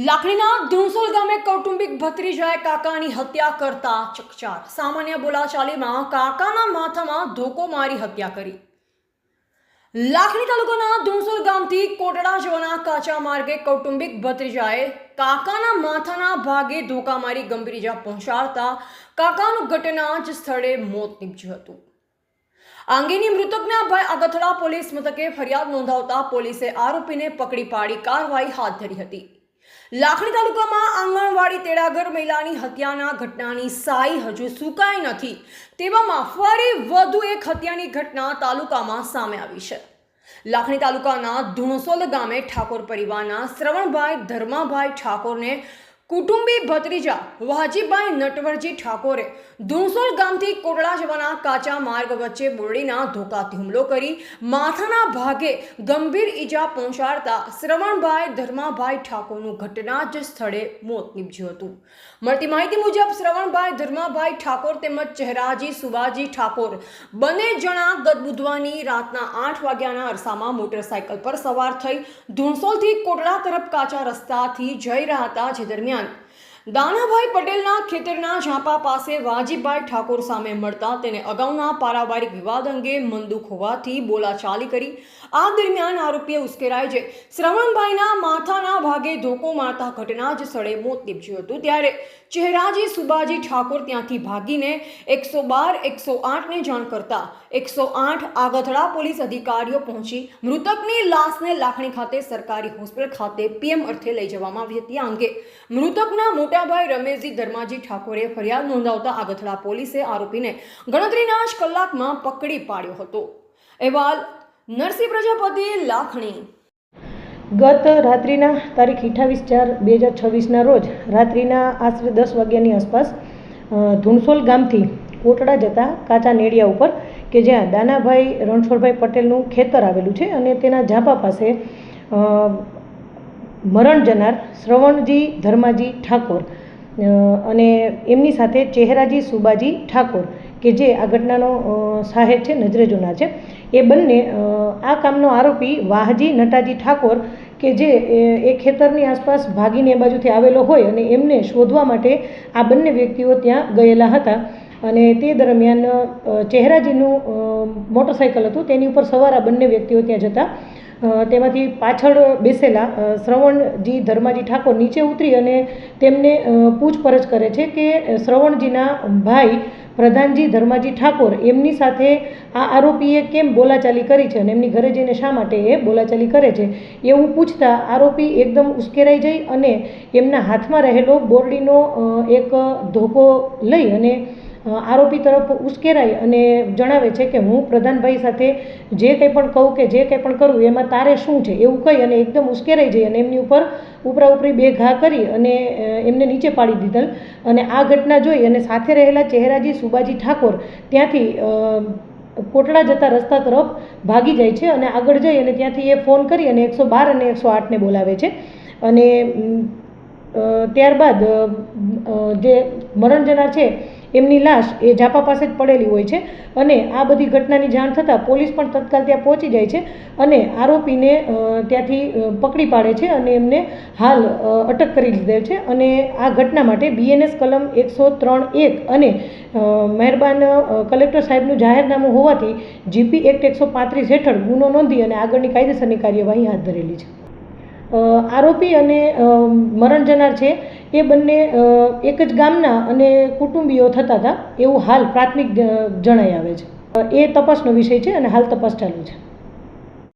લાખણીના ધુણસોલ ગામે કૌટુંબિક ભત્રીજાએ કાકાની હત્યા કરતા ચકચાર। સામાન્ય બોલાચાલીમાં કાકાના માથામાં ધોકો મારી હત્યા કરી। લાખણી તાલુકાના ધુણસોલ ગામથી કોટડા જવાના કાચા માર્ગે કૌટુંબિક ભત્રીજાએ કાકાના માથાના ભાગે ધોકા મારી ગંભીર ઇજા પહોંચાડતા કાકાનું ઘટના જ સ્થળે મોત નીપજ્યું હતું। આ અંગેની મૃતકના ભાઈ આગથડા પોલીસ મથકે ફરિયાદ નોંધાવતા પોલીસે આરોપીને પકડી પાડી કાર્યવાહી હાથ ધરી હતી। લાખણી તાલુકામાં આંગણવાડી તેડાગર મહિલાની હત્યાના ઘટનાની સાઈ હજુ સુકાઈ નથી, તેવામાં ફરી વધુ એક હત્યાની ઘટના તાલુકામાં સામે આવી છે। લાખણી તાલુકાના ધુણસોલ ગામે ઠાકોર પરિવારના શ્રવણભાઈ ધર્માભાઈ ઠાકોરને કુટુંબી ભત્રીજા વાજીભાઈ નટવરજી ઠાકોરે ધુણસોલ ગામથી કોટડા જવાના કાચા માર્ગ વચ્ચે બોરડીના ધોકાથી હુમલો કરી માથાના ભાગે ગંભીર ઈજા પહોંચાડતા શ્રવણભાઈ ધર્માભાઈ ઠાકોરનું ઘટના જ સ્થળે મોત નીપજ્યું હતું। મળતી માહિતી મુજબ શ્રવણભાઈ ધર્માભાઈ ઠાકોર તેમજ ચહેરાજી સુબાજી ઠાકોર બંને જણા ગત બુધવારની રાતના 8 વાગ્યાના અરસામાં મોટરસાયકલ પર સવાર થઈ ધુણસોલથી કોટડા તરફ કાચા રસ્તાથી જઈ રહ્યા હતા। જે દરમિયાન દાનાભાઈ પટેલના ખેતરના ઝાંપા પાસે વાજીભાઈ ઠાકોર સામે મળતા તેને અગાઉના પારિવારિક વિવાદ અંગે મનદુખ હોવાથી બોલાચાલી કરી। આ દરમિયાન આરોપીએ ઉશ્કેરાઈ જઈ શ્રવણભાઈના માથાના ભાગે ધોકો મારતા ઘટના જ સ્થળે મોત નીપજ્યું હતું। ત્યારે ચહેરાજી સુબાજી ઠાકોર ત્યાંથી ભાગીને 112 108ને જાણ કરતા 108 આગથડા પોલીસ અધિકારીઓ પહોંચી મૃતકની લાશને લાખણી ખાતે સરકારી હોસ્પિટલ ખાતે પીએમ અર્થે લઈ જવામાં આવી હતી। આ અંગે મૃતકના મોટાભાઈ રમેશજી ધર્માજી ઠાકોરે ફરિયાદ નોંધાવતા આગથડા પોલીસે આરોપીને ગણતરીના જ કલાકમાં પકડી પાડ્યો હતો। અહેવાલ નરસિંહ પ્રજાપતિ, લાખણી। ગત રાત્રિના તારીખ 28/4/2026ના રોજ રાત્રિના આશરે 10 વાગ્યાની આસપાસ ધુણસોલ ગામથી કોટડા જતા કાચા નેડિયા ઉપર કે જ્યાં દાનાભાઈ રણછોડભાઈ પટેલનું ખેતર આવેલું છે અને તેના ઝાંપા પાસે મરણ જનાર શ્રવણજી ધર્માજી ઠાકોર અને એમની સાથે ચહેરાજી સુબાજી ઠાકોર કે જે આ ઘટનાનો સાહેબ છે, નજરે જોનાર છે, એ બંને આ કામનો આરોપી વાહજી નટાજી ઠાકોર કે જે એ ખેતરની આસપાસ ભાગીને એ બાજુથી આવેલો હોય અને એમને શોધવા માટે આ બંને વ્યક્તિઓ ત્યાં ગયેલા હતા। અને તે દરમિયાન ચહેરાજીનું મોટરસાઇકલ હતું, તેની ઉપર સવાર આ બંને વ્યક્તિઓ ત્યાં જતા તેમાંથી પાછળ બેસેલા શ્રવણજી ધર્માજી ઠાકોર નીચે ઉતરી અને તેમને પૂછપરછ કરે છે કે શ્રવણજીના ભાઈ પ્રધાનજી ધર્માજી ઠાકોર એમની સાથે આ આરોપીએ કેમ બોલાચાલી કરી છે અને એમની ઘરે જઈને શા માટે એ બોલાચાલી કરે છે એવું પૂછતા આરોપી એકદમ ઉશ્કેરાઈ જઈ અને એમના હાથમાં રહેલો બોરડીનો એક ધોકો લઈ અને આરોપી તરફ ઉશ્કેરાઈ અને જણાવે છે કે હું પ્રધાનભાઈ સાથે જે કંઈ પણ કહું કે જે કંઈ પણ કરું એમાં તારે શું છે એવું કહી અને એકદમ ઉશ્કેરાઈ જઈ અને એમની ઉપર ઉપરાઉપરી 2 ઘા કરી અને એમને નીચે પાડી દીધેલ। અને આ ઘટના જોઈ અને સાથે રહેલા ચહેરાજી સુબાજી ઠાકોર ત્યાંથી કોટડા જતા રસ્તા તરફ ભાગી જાય છે અને આગળ જઈ અને ત્યાંથી એ ફોન કરી અને 112 અને 108ને બોલાવે છે। અને ત્યારબાદ જે મરણ જનાર છે એમની લાશ એ ઝાપા પાસે જ પડેલી હોય છે અને આ બધી ઘટનાની જાણ થતાં પોલીસ પણ તત્કાલ ત્યાં પહોંચી જાય છે અને આરોપીને ત્યાંથી પકડી પાડે છે અને એમને હાલ અટક કરી લીધેલ છે। અને આ ઘટના માટે BNS કલમ 103(1) અને મહેરબાન કલેક્ટર સાહેબનું જાહેરનામું હોવાથી GP એક્ટ 135 હેઠળ ગુનો નોંધી અને આગળની કાયદેસરની કાર્યવાહી હાથ ધરેલી છે। આરોપી અને મરણ જનાર છે એ બંને એક જ ગામના અને કુટુંબીઓ થતા હતા એવું હાલ પ્રાથમિક જણાઈ આવે છે। એ તપાસનો વિષય છે અને હાલ તપાસ ચાલુ છે।